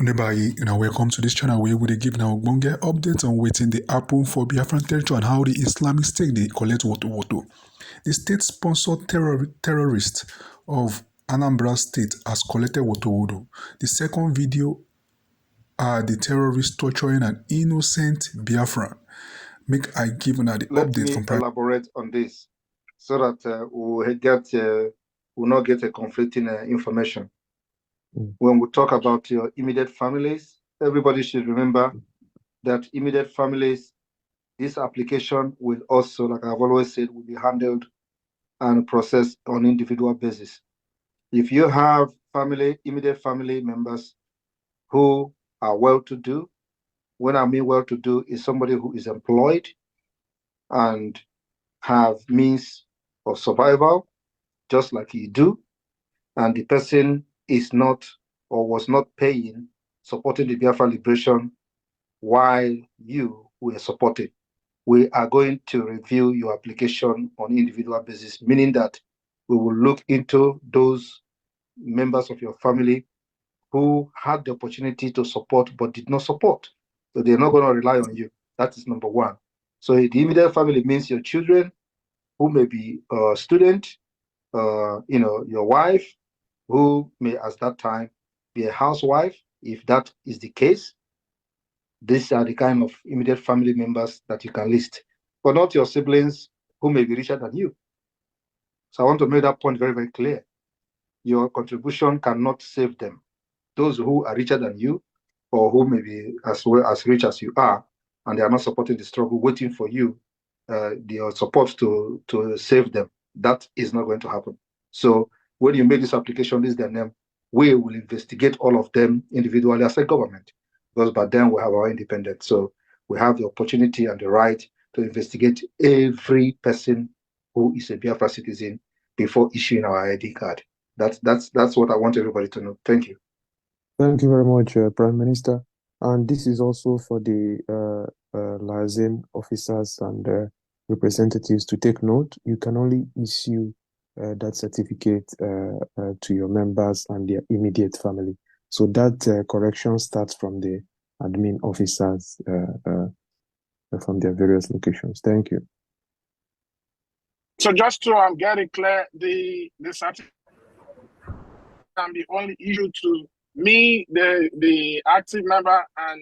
Nebai, and welcome to this channel where we give now bonga updates on waiting the happen for Biafran territory and how the Islamic State they collect Wòtò. The state-sponsored terrorists of Ànambra State has collected Wòtò. The second video are the terrorists torturing an innocent Biafran. Make I give the update from private. Elaborate on this so that we'll not get a conflicting information. When we talk about your immediate families, everybody should remember that immediate families, this application will also, like I've always said, will be handled and processed on individual basis. If you have immediate family members who are well-to-do, when I mean well-to-do is somebody who is employed and have means of survival, just like you do, and the person is not or was not paying, supporting the Biafra liberation while you were supporting, we are going to review your application on individual basis, meaning that we will look into those members of your family who had the opportunity to support but did not support. So they're not going to rely on you. That is number one. So the immediate family means your children, who may be a student, your wife, who may at that time be a housewife, if that is the case. These are the kind of immediate family members that you can list, but not your siblings who may be richer than you. So I want to make that point very, very clear. Your contribution cannot save them. Those who are richer than you, or who may be as well as rich as you are, and they are not supporting the struggle, waiting for you, your support to save them. That is not going to happen. So when you make this application, list their name, we will investigate all of them individually as a government, because by then we have our independence. So we have the opportunity and the right to investigate every person who is a Biafra citizen before issuing our ID card. That's what I want everybody to know. Thank you. Thank you very much, Prime Minister. And this is also for the liaison officers and representatives to take note. You can only issue that certificate to your members and their immediate family. So that correction starts from the admin officers from their various locations. Thank you. So just to get it clear, the certificate can be only issued to me, the active member, and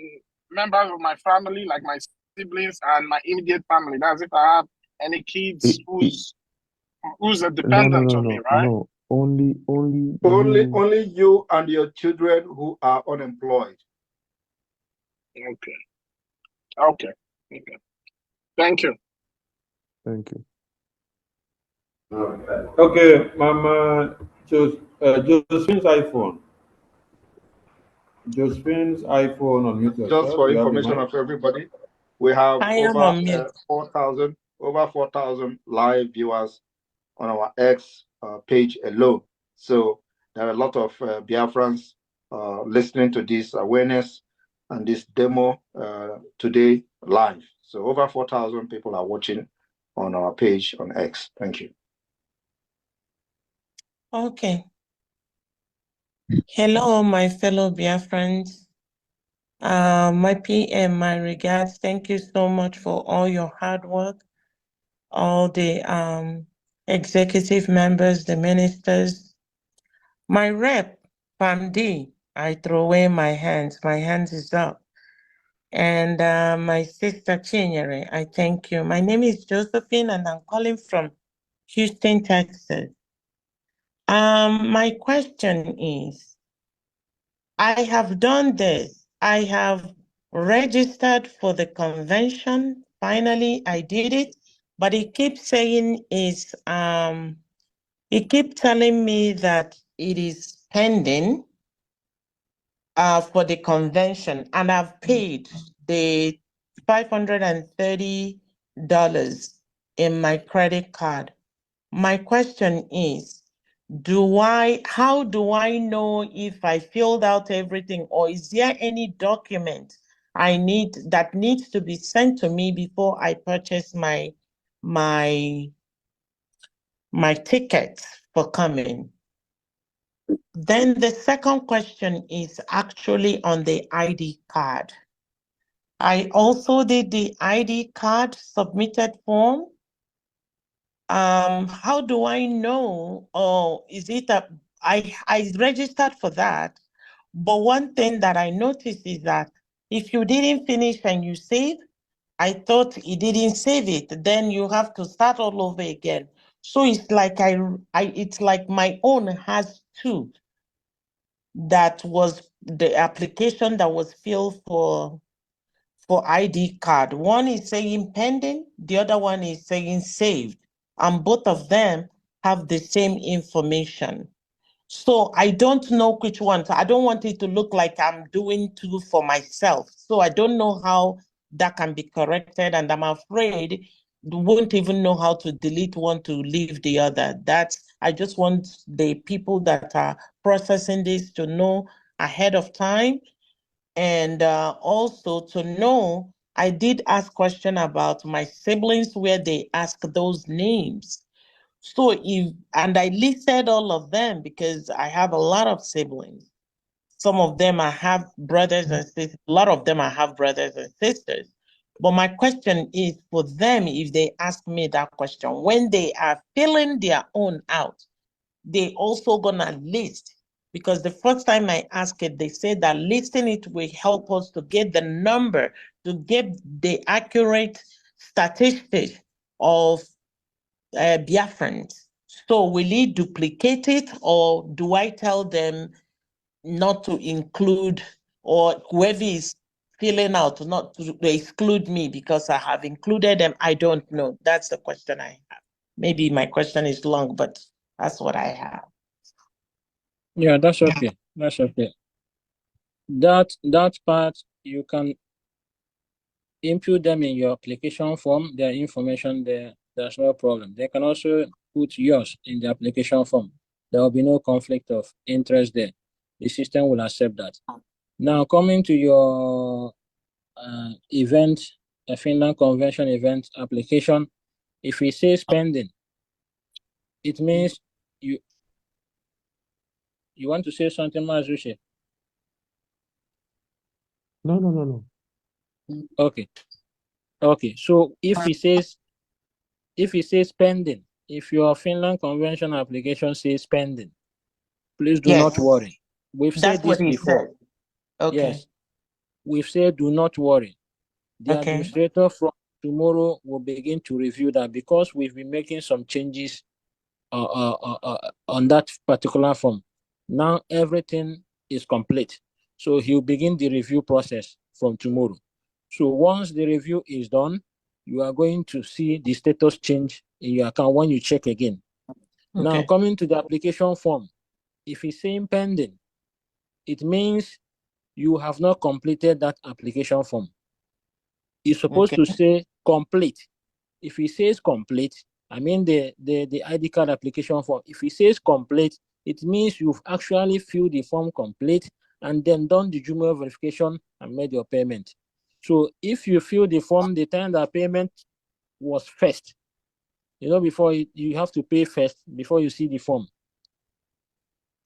members of my family, like my siblings and my immediate family. That's if I have any kids who's a dependent on me, right? No, only you and your children who are unemployed. Okay. Thank you. Thank you. Okay, Mama Josephine's iPhone. Josephine's iPhone on YouTube. Just for information of everybody, we have over 4,000 live viewers on our X page alone. So there are a lot of Biafrans listening to this awareness and this demo today live. So over 4,000 people are watching on our page on X. Thank you. Okay. Hello, my fellow Biafrans. My PM, my regards. Thank you so much for all your hard work. All the executive members, the ministers. My rep, PAMD, I throw away my hands. My hands is up. And my sister Chinyere, I thank you. My name is Josephine, and I'm calling from Houston, Texas. My question is, I have done this. I have registered for the convention. Finally, I did it, but it keeps saying it keeps telling me that it is pending for the convention, and I've paid the $530 in my credit card. My question is, how do I know if I filled out everything, or is there any document that needs to be sent to me before I purchase my ticket for coming? Then the second question is actually on the ID card. I also did the ID card submitted form. How do I know? Oh, is it I registered for that, but one thing that I noticed is that if you didn't finish and you save, I thought it didn't save it. Then you have to start all over again. So it's like it's like my own has two. That was the application that was filled for ID card. One is saying pending, the other one is saying saved, and both of them have the same information. So I don't know which one. So I don't want it to look like I'm doing two for myself. So I don't know how that can be corrected, and I'm afraid you won't even know how to delete one to leave the other. I just want the people that are processing this to know ahead of time, and also to know, I did ask question about my siblings where they ask those names. So and I listed all of them because I have a lot of siblings. Some of them I have brothers and sisters. A lot of them I have brothers and sisters. But my question is for them, if they ask me that question, when they are filling their own out, they also gonna list, because the first time I asked it, they said that listing it will help us to get the number, to get the accurate statistics of Biafrans. So will it duplicate it, or do I tell them not to include, or whoever is filling out not to exclude me because I have included them? I don't know. That's the question I have. Maybe my question is long, but that's what I have. Yeah, that's okay. That's okay. That part, you can input them in your application form, their information there. There's no problem. They can also put yours in the application form. There will be no conflict of interest there. The system will accept that. Now, coming to your event, a Finland Convention event application, if it says pending, it means you want to say something, Mazushi? No. Okay. So if it says pending, if your Finland Convention application says pending, please do not worry. We've said this before. Okay. Yes. We've said do not worry. The administrator from tomorrow will begin to review that, because we've been making some changes on that particular form. Now everything is complete. So he'll begin the review process from tomorrow. So once the review is done, you are going to see the status change in your account when you check again. Okay. Now, coming to the application form, if it's saying pending, it means you have not completed that application form. It's supposed to say complete. If it says complete, I mean the ID card application form, if it says complete, it means you've actually filled the form complete and then done the Jumio verification and made your payment. So if you fill the form, the time that payment was first, before you have to pay first before you see the form.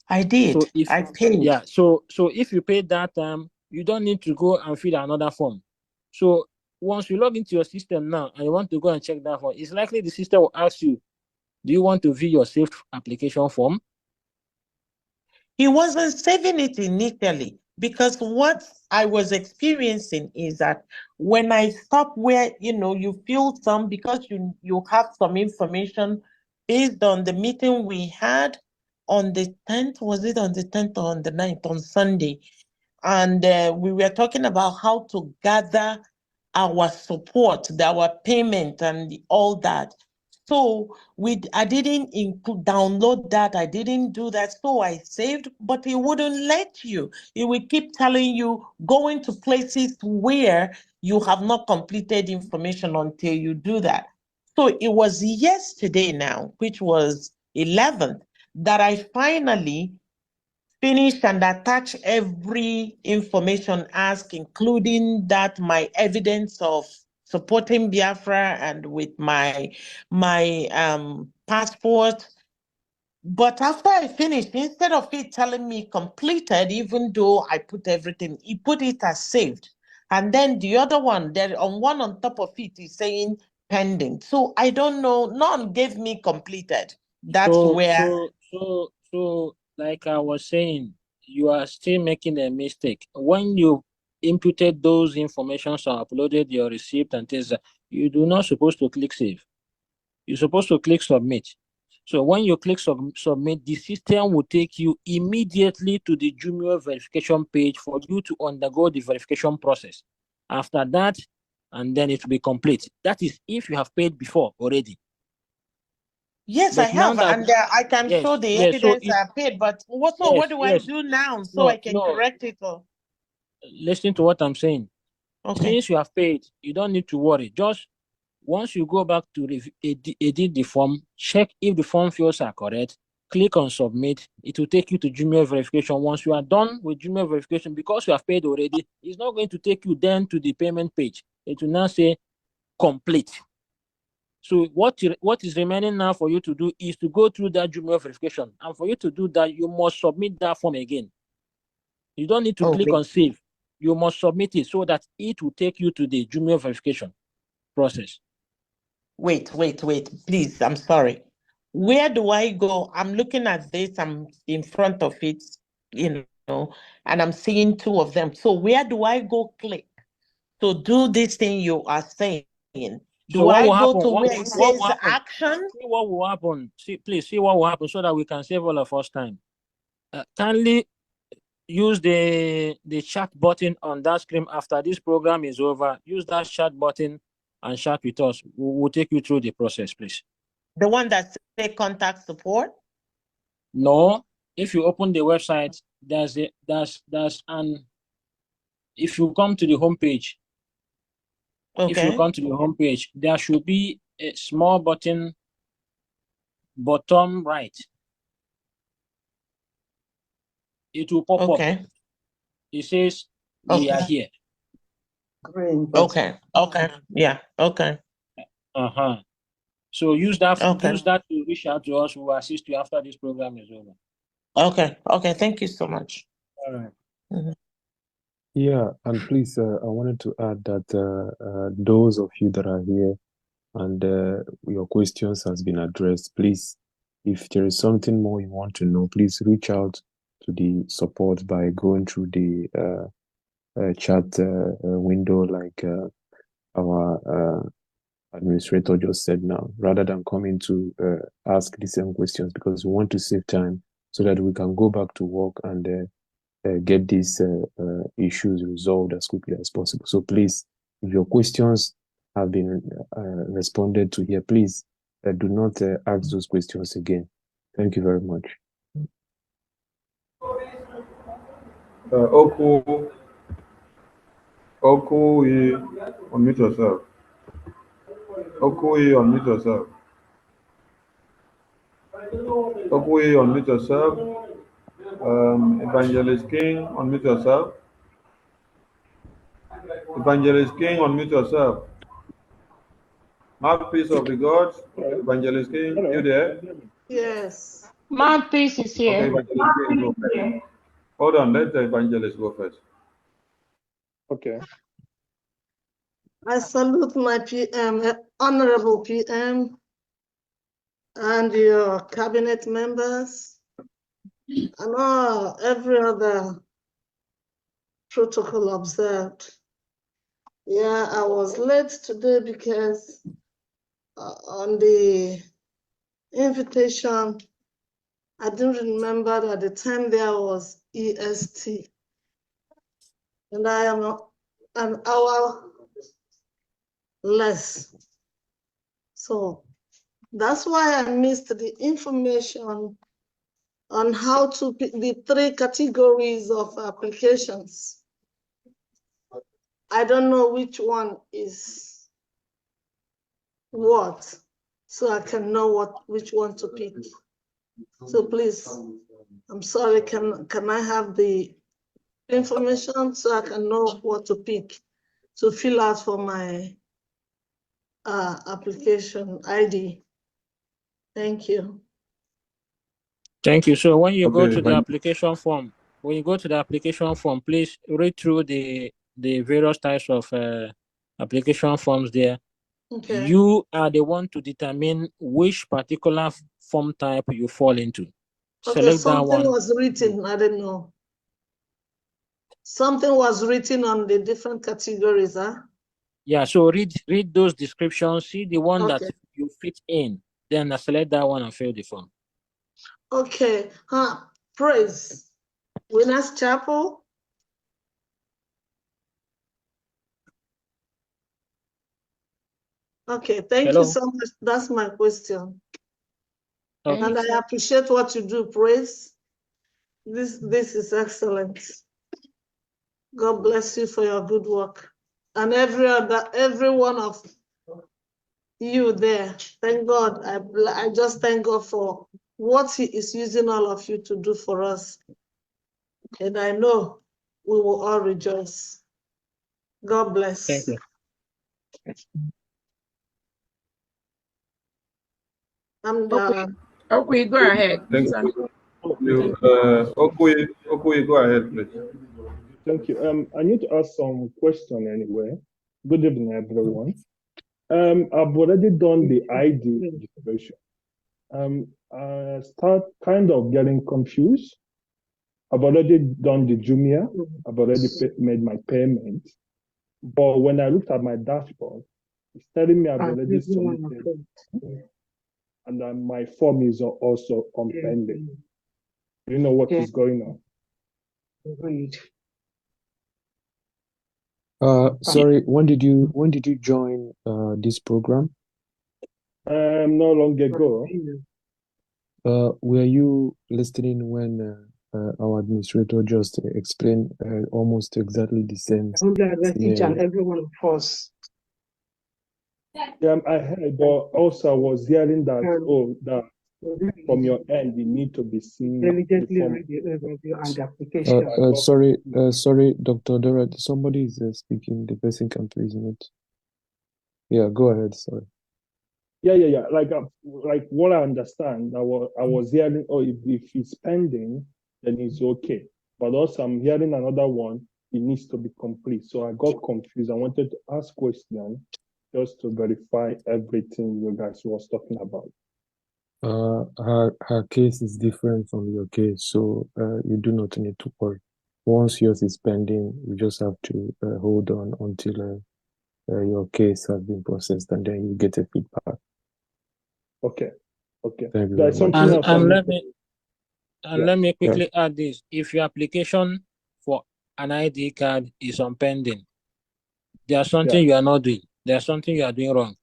I did. So I paid. Yeah. So if you paid that time, you don't need to go and fill another form. So once you log into your system now and you want to go and check that form, it's likely the system will ask you, do you want to view your saved application form? He wasn't saving it initially, because what I was experiencing is that when I stop where, you fill some, because you have some information based on the meeting we had on the 10th, was it on the 10th or on the 9th, on Sunday? And we were talking about how to gather our support, our payment and all that. So I didn't download that. I didn't do that. So I saved, but it wouldn't let you. It will keep telling you going to places where you have not completed information until you do that. So it was yesterday now, which was 11th, that I finally finish and attach every information asked, including that my evidence of supporting Biafra and with my passport, But after I finished, instead of it telling me completed, even though I put everything, he put it as saved. And then the other one, there on one on top of it is saying pending. So I don't know. None gave me completed. That's where. So, like I was saying, you are still making a mistake. When you imputed those informations or uploaded your receipt and things, you do not supposed to click save. You're supposed to click submit. So when you click submit, the system will take you immediately to the Jumio verification page for you to undergo the verification process. After that, and then it will be complete. That is if you have paid before already. Yes, I have, and I can show the evidence I paid. But what do I do now so I can correct it all? Listen to what I'm saying. Okay. Since you have paid, you don't need to worry. Just once you go back to edit the form, check if the form fields are correct, click on submit. It will take you to Jumio verification. Once you are done with Jumio verification, because you have paid already, it's not going to take you then to the payment page. It will now say complete. So what is remaining now for you to do is to go through that Jumio verification. And for you to do that, you must submit that form again. You don't need to click on save. You must submit it so that it will take you to the Jumio verification process. Wait, please. I'm sorry. Where do I go? I'm looking at this. I'm in front of it, and I'm seeing two of them. So where do I go click to do this thing you are saying? Do I go to where it says action? See what will happen. Please see what will happen so that we can save all of us time. Kindly use the chat button on that screen after this program is over. Use that chat button and chat with us. We'll take you through the process, please. The one that says contact support? No. If you open the website, if you come to the homepage, if you come to the homepage, there should be a small button bottom right. It will pop up. It says we are here. Green. Yeah. So use that to reach out to us. We will assist you after this program is over. Okay. Thank you so much. All right. Mm-hmm. Yeah, and please, I wanted to add that those of you that are here and your questions has been addressed, please, if there is something more you want to know, please reach out to the support by going through the chat window like our administrator just said now, rather than coming to ask the same questions, because we want to save time so that we can go back to work and get these issues resolved as quickly as possible. So please, if your questions have been responded to here, please do not ask those questions again. Thank you very much. Oku, unmute yourself. Oku, unmute yourself. Oku, unmute yourself. Evangelist King, unmute yourself. Evangelist King, unmute yourself. Mouthpiece of the gods, Evangelist King, you there? Yes. Mouthpiece is here. Okay, Evangelist King, go first. Hold on, let the evangelist go first. Okay. I salute my PM, honorable PM, and your cabinet members, and every other protocol observed. Yeah, I was late today because on the invitation, I didn't remember that the time there was EST. And I am an hour less. So that's why I missed the information on how to pick the 3 categories of applications. I don't know which one is what, so I can know which one to pick. So please, I'm sorry, can I have the information so I can know what to pick to fill out for my application ID? Thank you. Thank you. So when you go to the application form, please read through the various types of application forms there. Okay. You are the one to determine which particular form type you fall into. Okay, Select something that one. was written, I don't know. Something was written on the different categories, huh? Yeah, so read those descriptions, see the one that Okay. you fit in, then select that one and fill the form. Okay, praise. Winners Chapel. Okay, thank you so much. That's my question. Okay. And I appreciate what you do, praise. This is excellent. God bless you for your good work. And every one of you there. Thank God. I just thank God for what He is using all of you to do for us. And I know we will all rejoice. God bless. Thank you. I'm done. Okay, go ahead. Thank you. Okay, go ahead, please. Thank you. I need to ask some question anyway. Good evening, everyone. I've already done the ID registration. I start kind of getting confused. I've already done the Jumia. I've already made my payment. But when I looked at my dashboard, it's telling me I've already submitted. And then my form is also on pending. Do you know what is going on? Sorry, when did you join this program? No long ago. Were you listening when our administrator just explained almost exactly the same? Each and every one of us. Yeah, I heard, but also I was hearing that that from your end you need to be seen. Diligently read the application. Sorry, Dr. Dora, somebody is speaking. The person can please mute. Yeah, go ahead. Sorry. Yeah. Like what I understand, I was hearing, if it's pending, then it's okay. But also I'm hearing another one, it needs to be complete. So I got confused. I wanted to ask questions just to verify everything you guys was talking about. Her case is different from your case, so you do not need to worry. Once yours is pending, you just have to hold on until your case has been processed, and then you get a feedback. Okay. Thank you very much. Let me quickly add this. If your application for an ID card is on pending, there's something you are not doing. There's something you are doing wrong.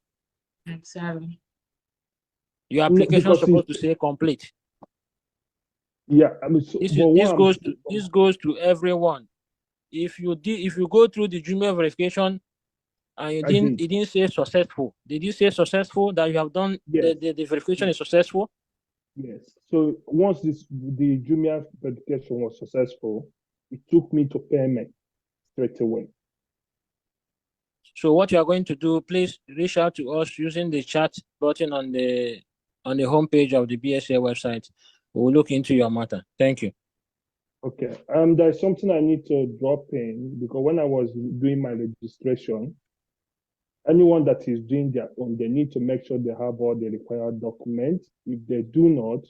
I'm sorry. Your application is supposed to say complete. Yeah, I mean, this goes to everyone. If you go through the Jumia verification and it didn't say successful, did you say successful that you have done the verification is successful? Yes. So once the Jumia verification was successful, it took me to payment straight away. So what you are going to do, please reach out to us using the chat button on the homepage of the BSA website. We'll look into your matter. Thank you. Okay. There's something I need to drop in, because when I was doing my registration, anyone that is doing their own, they need to make sure they have all the required documents. If they do not,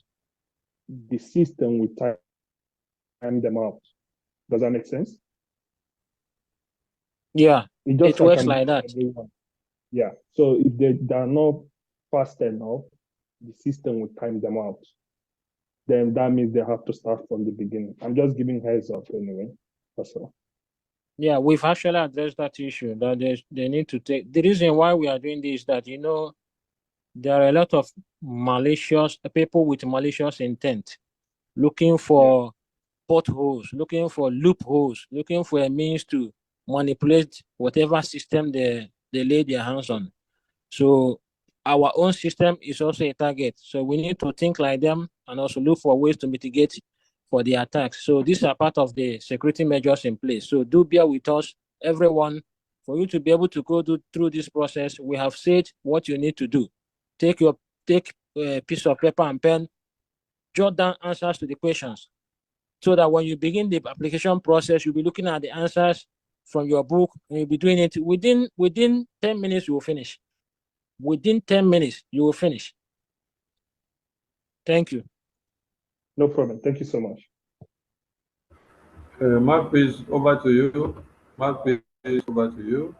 the system will time them out. Does that make sense? Yeah, it works like that. Everyone. Yeah. So if they are not fast enough, the system will time them out. Then that means they have to start from the beginning. I'm just giving heads up anyway. That's all. Yeah, we've actually addressed that issue, that they need to take. The reason why we are doing this is that, there are a lot of malicious people with malicious intent looking for potholes, looking for loopholes, looking for a means to manipulate whatever system they lay their hands on. So our own system is also a target. So we need to think like them and also look for ways to mitigate for the attacks. So these are part of the security measures in place. So do bear with us, everyone. For you to be able to go through this process, we have said what you need to do. Take a piece of paper and pen, jot down answers to the questions, so that when you begin the application process, you'll be looking at the answers from your book, and you'll be doing it within 10 minutes. You will finish. Within 10 minutes, you will finish. Thank you. No problem. Thank you so much. Mark, please, over to you. Mark, please, over to you.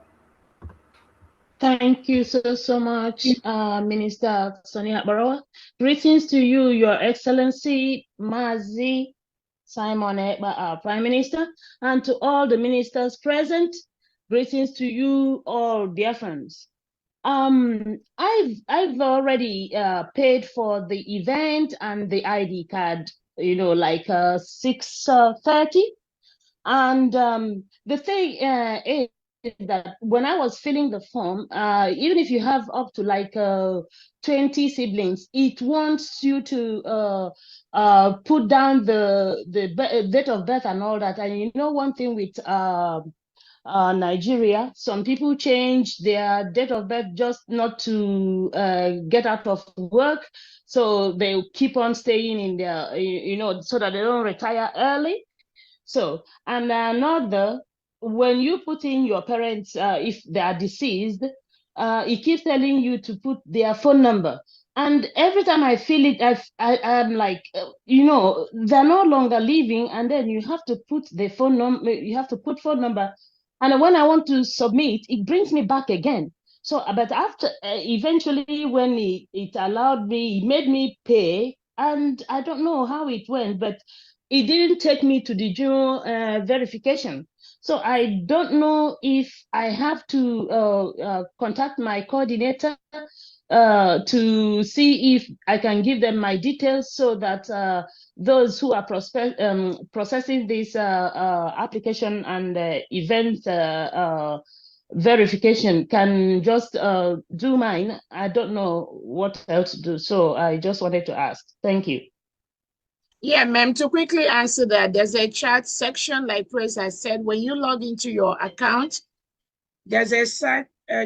Thank you so much, Minister Sonia Barawa. Greetings to you, Your Excellency, Mazi Simon Ekpa, our Prime Minister, and to all the ministers present. Greetings to you all, dear friends. I've already paid for the event and the ID card, like 6:30. And the thing is that when I was filling the form, even if you have up to like 20 siblings, it wants you to put down the date of birth and all that. And one thing with Nigeria, some people change their date of birth just not to get out of work, so they keep on staying in their, so that they don't retire early. So, and another, when you put in your parents, if they are deceased, it keeps telling you to put their phone number. And every time I feel it, I'm like, they're no longer living, and then you have to put the phone number, you have to put phone number. And when I want to submit, it brings me back again. So, but after, eventually when it allowed me, it made me pay, and I don't know how it went, but it didn't take me to the general verification. So I don't know if I have to contact my coordinator to see if I can give them my details, so that those who are processing this application and event verification can just do mine. I don't know what else to do, so I just wanted to ask. Thank you. Yeah, ma'am, to quickly answer that, there's a chat section, like Praise has said. When you log into your account, there's a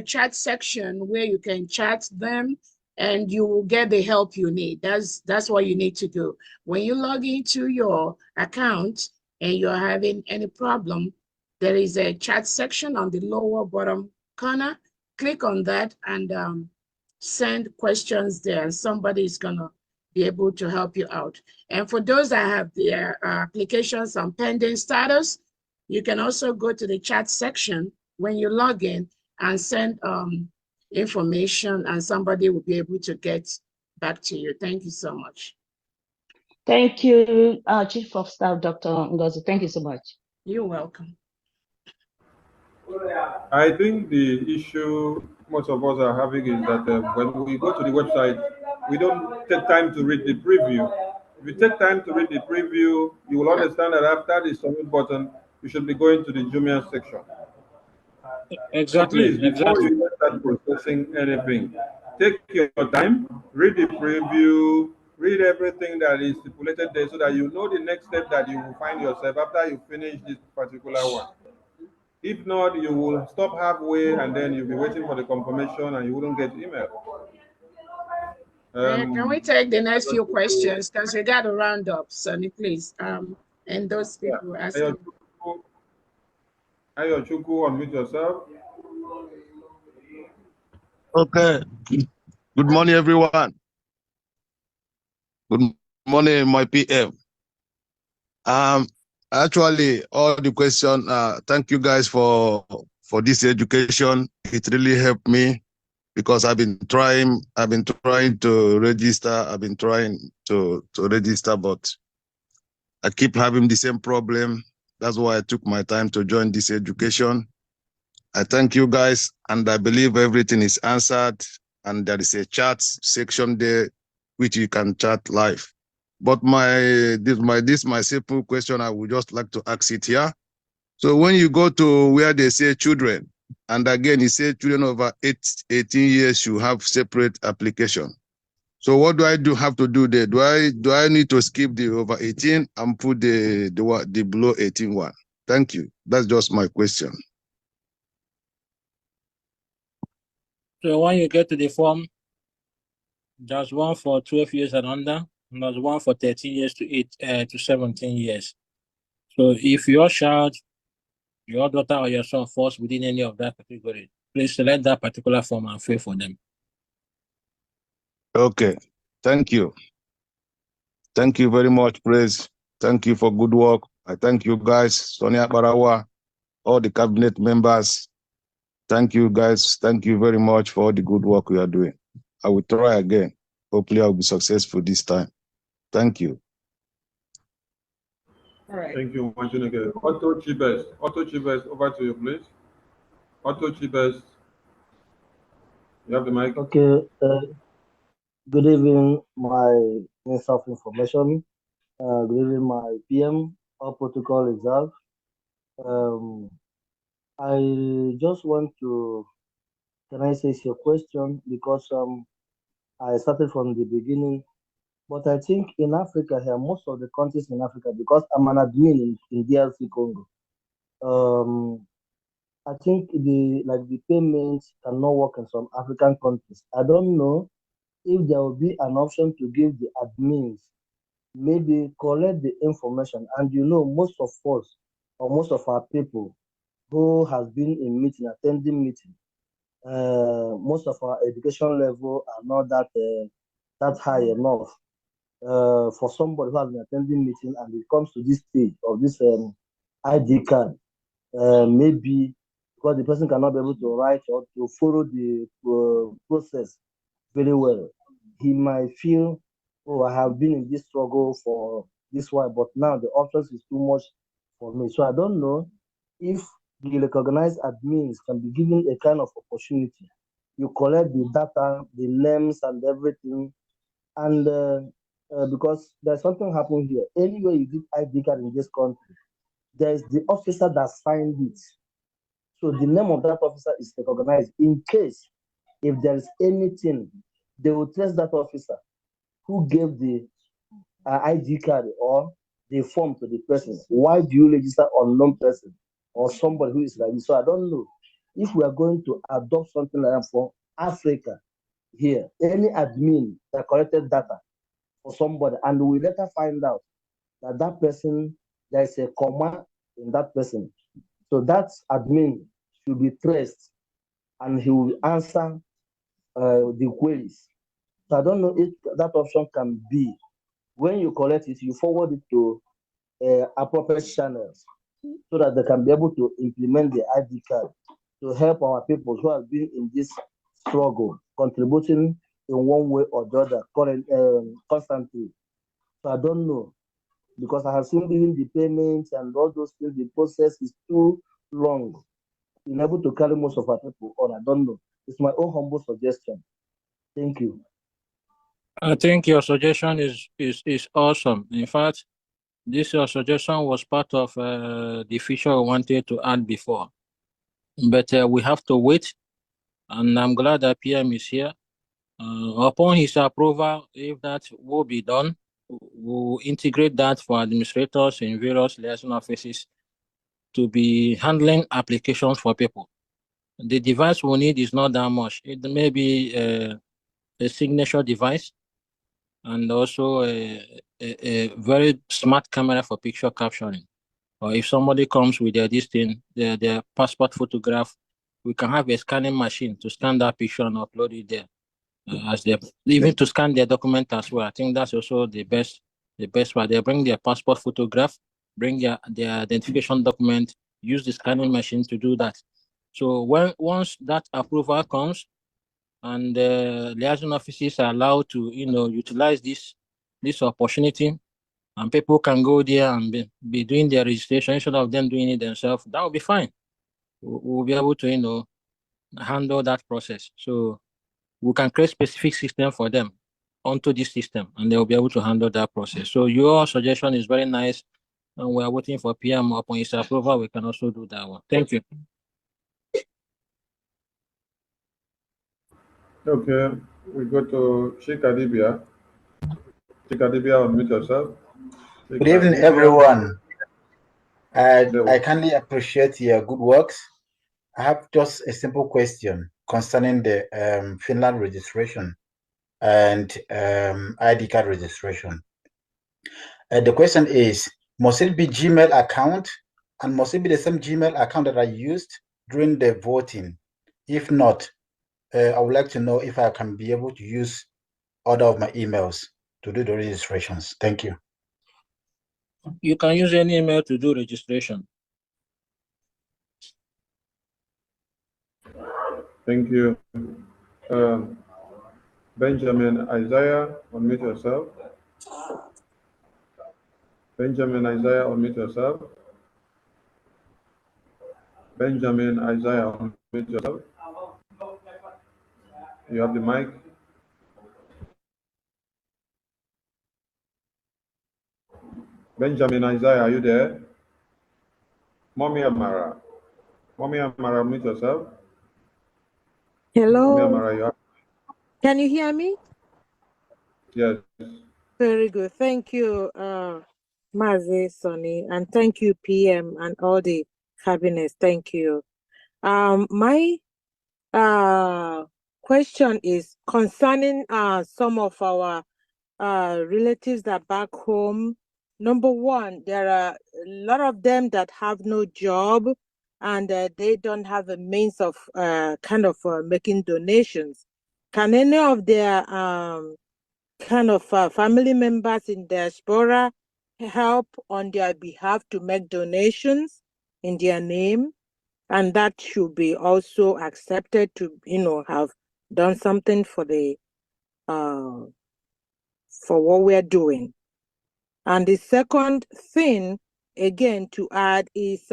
chat section where you can chat them and you will get the help you need. That's what you need to do. When you log into your account and you're having any problem, there is a chat section on the lower bottom corner. Click on that and send questions there. Somebody is gonna be able to help you out. And for those that have their applications on pending status, you can also go to the chat section when you log in and send information, and somebody will be able to get back to you. Thank you so much. Thank you, Chief of Staff, Dr. Ngozi. Thank you so much. You're welcome. I think the issue most of us are having is that when we go to the website, we don't take time to read the preview. If you take time to read the preview, you will understand that after the submit button, you should be going to the Jumia section. Exactly. So please, before you start processing anything, take your time, read the preview, read everything that is stipulated there, so that you know the next step that you will find yourself after you finish this particular one. If not, you will stop halfway and then you'll be waiting for the confirmation and you wouldn't get email. Can we take the next few questions? Because we got to round up, Sonny, please. And those people asking. Ayo Chuku, unmute yourself. Okay. Good morning, everyone. Good morning, my PM. Actually, all the question. Thank you guys for this education. It really helped me because I've been trying to register. I've been trying to register, but I keep having the same problem. That's why I took my time to join this education. I thank you guys, and I believe everything is answered. And there is a chat section there, which you can chat live. But this my simple question. I would just like to ask it here. So when you go to where they say children, and again, it says children over 18 years should have separate application. So what do I have to do there? Do I need to skip the over 18 and put the below 18 one? Thank you. That's just my question. So when you get to the form, there's one for 12 years and under, and there's one for 13 years to 17 years. So if your child, your daughter or your son falls within any of that category, please select that particular form and fill for them. Okay. Thank you. Thank you very much, Praise. Thank you for good work. I thank you guys, Sonia Barawa, all the cabinet members. Thank you guys. Thank you very much for all the good work we are doing. I will try again. Hopefully I will be successful this time. Thank you. All right. Thank you, Wątö. Wòtò Ĺiberátion, over to you, please. Wòtò Ĺiberátion, you have the mic. Okay. Good evening, my Minister of Information. Good evening, my PM, all protocol reserve. I just want to, can I say a question? Because I started from the beginning, but I think in Africa here, most of the countries in Africa, because I'm an admin in DRC Congo, I think the payments cannot work in some African countries. I don't know if there will be an option to give the admins maybe collect the information. And most of us or most of our people who has been in meeting, attending meeting, most of our education level are not that high enough for somebody who has been attending meeting and it comes to this stage of this ID card, maybe because the person cannot be able to write or to follow the process very well, he might feel, oh, I have been in this struggle for this while, but now the options is too much for me. So I don't know if the recognized admins can be given a kind of opportunity. You collect the data, the names and everything, and because there's something happened here. Anywhere you give ID card in this country, there's the officer that signed it. So the name of that officer is recognized. In case if there is anything, they will trace that officer who gave the ID card or the form to the person. Why do you register unknown person or somebody who is like this? So I don't know if we are going to adopt something like that for Africa here. Any admin that collected data for somebody and we later find out that that person, there is a comma in that person. So that admin should be traced and he will answer the queries. So I don't know if that option can be. When you collect it, you forward it to appropriate channels so that they can be able to implement the ID card to help our people who have been in this struggle, contributing in one way or the other constantly. So I don't know, because I have seen even the payments and all those things, the process is too long. You're able to carry most of our people on. I don't know. It's my own humble suggestion. Thank you. I think your suggestion is awesome. In fact, your suggestion was part of the feature we wanted to add before. But we have to wait, and I'm glad that PM is here. Upon his approval, if that will be done, we'll integrate that for administrators in various liaison offices to be handling applications for people. The device we need is not that much. It may be a signature device and also a very smart camera for picture capturing. Or if somebody comes with their passport photograph, we can have a scanning machine to scan that picture and upload it there. Even to scan their document as well. I think that's also the best part. They bring their passport photograph, bring their identification document, use the scanning machine to do that. So once that approval comes and the liaison offices are allowed to utilize this opportunity, and people can go there and be doing their registration instead of them doing it themselves, that will be fine. We'll be able to handle that process. So we can create specific system for them onto this system, and they will be able to handle that process. So your suggestion is very nice, and we are waiting for PM upon his approval. We can also do that one. Thank you. Okay, we go to Sheikh Adibia. Sheikh Adibia, unmute yourself. Good evening, everyone. I kindly appreciate your good works. I have just a simple question concerning the Finland registration. and ID card registration. The question is, must it be Gmail account, and must it be the same Gmail account that I used during the voting? If not, I would like to know if I can be able to use other of my emails to do the registrations. Thank you. You can use any email to do registration. Thank you. Benjamin Isaiah, unmute yourself. Benjamin Isaiah, unmute yourself. Benjamin Isaiah, unmute yourself. You have the mic. Benjamin Isaiah, are you there? Mommy Amara. Mommy Amara, unmute yourself. Hello. Mommy Amara, you have... Can you hear me? Yes. Very good. Thank you, Mazi, Sonny, and thank you, PM, and all the cabinets. Thank you. My question is concerning some of our relatives that are back home. Number one, there are a lot of them that have no job, and they don't have a means of making donations. Can any of their family members in diaspora help on their behalf to make donations in their name? And that should be also accepted to, have done something for the for what we're doing. And the second thing, again, to add is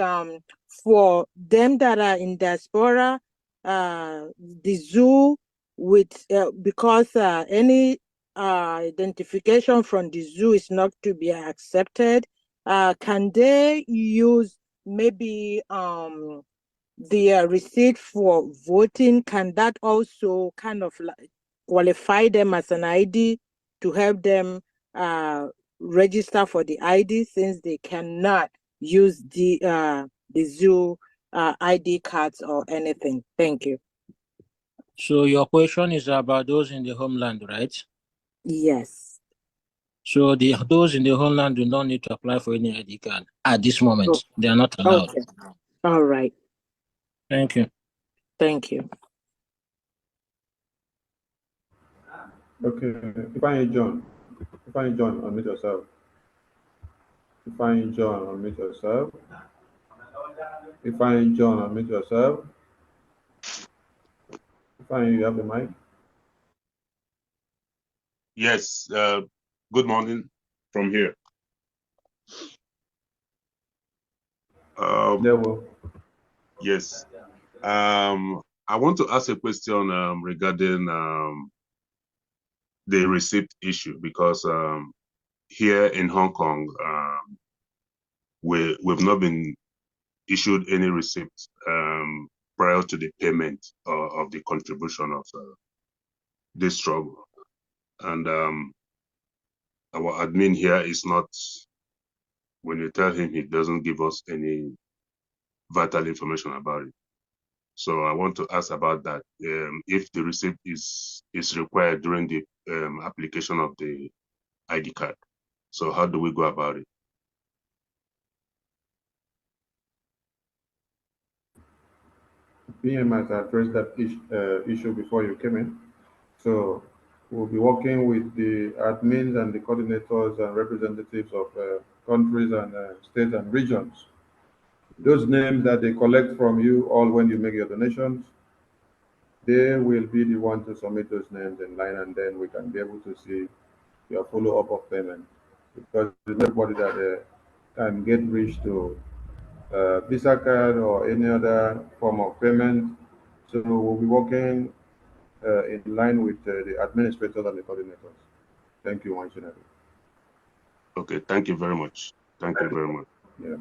for them that are in diaspora, the zoo with because any identification from the zoo is not to be accepted. Can they use maybe the receipt for voting? Can that also kind of qualify them as an ID to help them register for the ID, since they cannot use the zoo ID cards or anything? Thank you. So your question is about those in the homeland, right? Yes. So those in the homeland do not need to apply for any ID card at this moment. Oh. They are not allowed. Okay. All right. Thank you. Thank you. Okay. John, unmute yourself. John, unmute yourself. John, unmute yourself. You have the mic. Yes. Good morning from here. Yes. I want to ask a question regarding the receipt issue, because here in Hong Kong, we've not been issued any receipts prior to the payment of the contribution of this struggle. And our admin here is not, when you tell him, he doesn't give us any vital information about it. So I want to ask about that. If the receipt is required during the application of the ID card, so how do we go about it? PM has addressed that issue before you came in. So we'll be working with the admins and the coordinators and representatives of countries and states and regions. Those names that they collect from you all when you make your donations, they will be the one to submit those names in line, and then we can be able to see your follow-up of payment. Because everybody that can get reached to Visa card or any other form of payment. So we'll be working in line with the administrators and the coordinators. Thank you, Wanchinabi. Okay, thank you very much. Thank you very much. Yeah.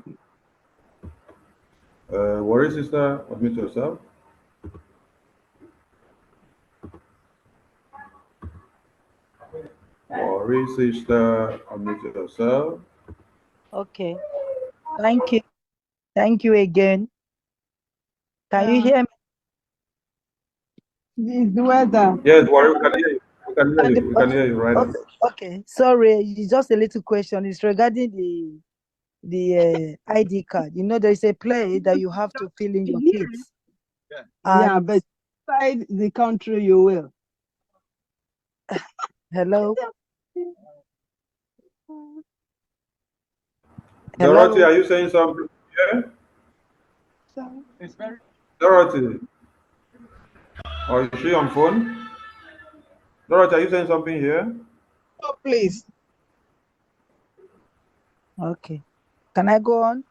Warrior sister, admit yourself. Warrior sister, admit yourself. Okay. Thank you. Thank you again. Can you hear me? The weather. Yes, Warrior, we can hear you. We can hear you. We can hear you right now. Okay. Sorry, it's just a little question. It's regarding the ID card. You know, there is a place that you have to fill in your kids. Yeah, but inside the country you will. Hello? Dorothy, are you saying something here? Dorothy, or is she on phone? Dorothy, are you saying something here? Oh, please. Okay. Can I go on?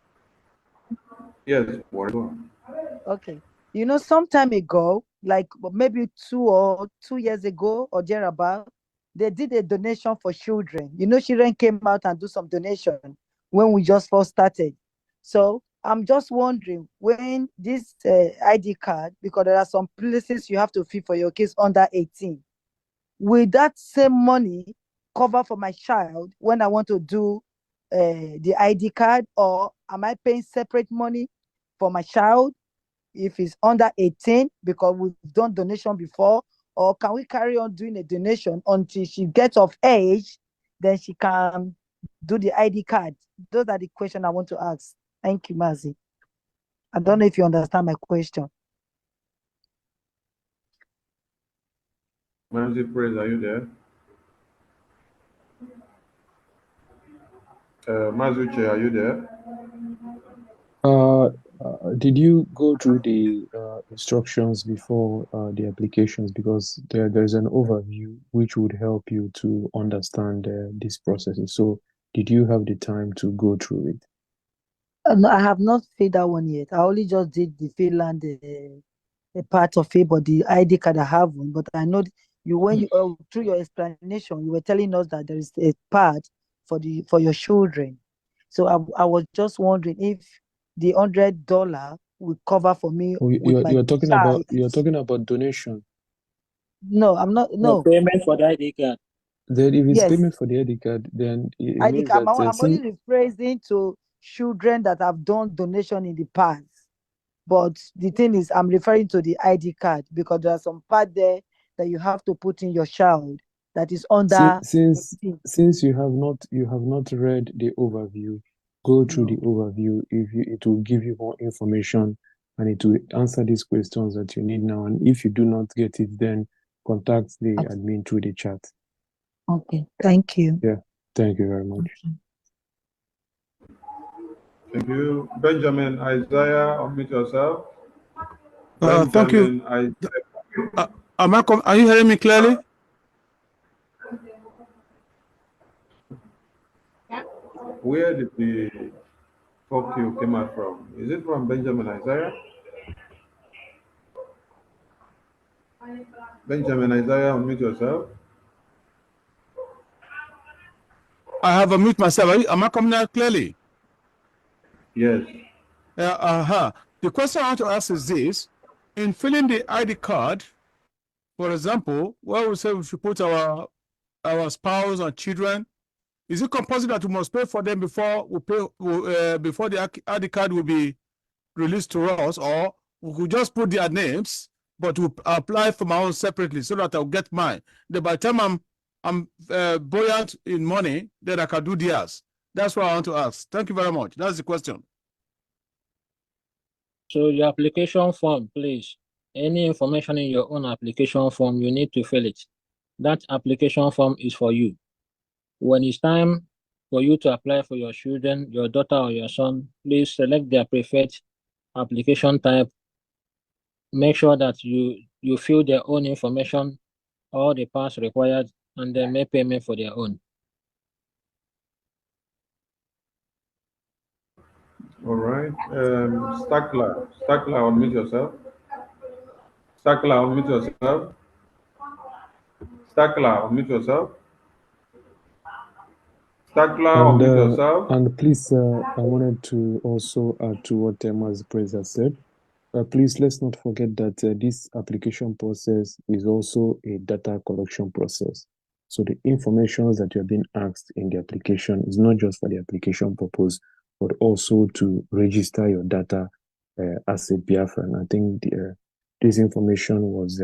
Yes, go on. Okay. You know, some time ago, like maybe 2 years ago or thereabout, they did a donation for children. You know, children came out and do some donation when we just first started. So I'm just wondering when this ID card, because there are some places you have to fill for your kids under 18, will that same money cover for my child when I want to do the ID card, or am I paying separate money for my child if it's under 18 because we've done donation before, or can we carry on doing a donation until she gets of age, then she can do the ID card? Those are the questions I want to ask. Thank you, Mazi. I don't know if you understand my question. Mazi Praise, are you there? Mazuche, are you there? Did you go through the instructions before the applications? Because there's an overview which would help you to understand this processes. So did you have the time to go through it? No, I have not filled that one yet. I only just did the Finland a part of it, but the ID card I have one. But I know you when you through your explanation, you were telling us that there is a part for your children. So I was just wondering if the $100 will cover for me with my You're talking child. about donation. No, I'm not. No, payment for the ID card. Then if it's Yes. payment for the ID card, then it ID means card. that I'm only rephrasing to children that have done donation in the past. But the thing is, I'm referring to the ID card because there are some part there that you have to put in your child that is under. since you have not read the overview, go through the overview. It will give you more information and it will answer these questions that you need now. And if you do not get it, then contact the admin through the chat. Okay, thank you. Yeah, thank you very much. Thank you. Benjamin Isaiah, unmute yourself. Thank you. Are you hearing me clearly? Where did the fuck you came out from? Is it from Benjamin Isaiah? Benjamin Isaiah, unmute yourself. I have unmuted myself. Am I coming out clearly? Yes. The question I want to ask is this: in filling the ID card, for example, where we say we should put our spouse or children, is it compulsory that we must pay for them before we pay before the ID card will be released to us, or we could just put their names, but we'll apply for my own separately so that I'll get mine? Then by the time I'm buoyant in money, then I can do theirs. That's what I want to ask. Thank you very much. That's the question. So your application form, please. Any information in your own application form, you need to fill it. That application form is for you. When it's time for you to apply for your children, your daughter or your son, please select their preferred application type. Make sure that you fill their own information, all the parts required, and then make payment for their own. All right. Stakla, unmute yourself. Stakla, unmute yourself. Stakla, unmute yourself. Stakla, unmute yourself. And please, I wanted to also add to what Mazi Praise said. Please, let's not forget that this application process is also a data collection process. So the information that you're being asked in the application is not just for the application purpose, but also to register your data as a Biafran. I think this information was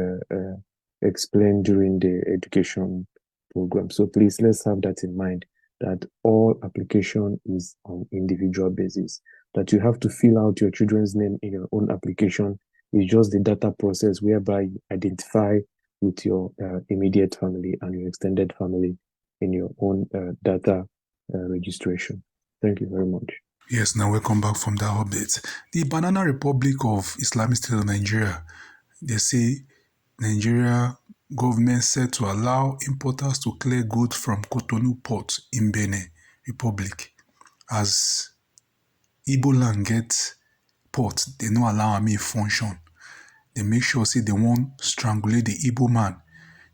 explained during the education program. So please, let's have that in mind, that all application is on individual basis, that you have to fill out your children's name in your own application. It's just the data process whereby you identify with your immediate family and your extended family in your own data registration. Thank you very much. Yes, now welcome back from that update. The Banana Republic of Islamic State of Nigeria, they say Nigeria government set to allow importers to clear goods from Cotonou port in Benin Republic. As Igbo land get port, they no allow me function. They make sure say they won't strangulate the Igbo man.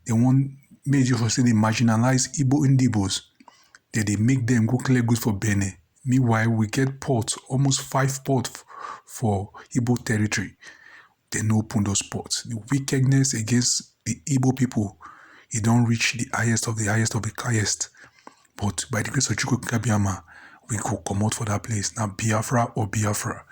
They won't make sure say they marginalize Igbo Indibos. They make them go clear goods for Benin. Meanwhile, we get ports, almost 5 ports for Igbo territory. They no open those ports. The wickedness against the Igbo people, it don't reach the highest of the highest of the highest. But by the grace of Chukwu Kabiama, we go come out for that place. Now Biafra or Biafra.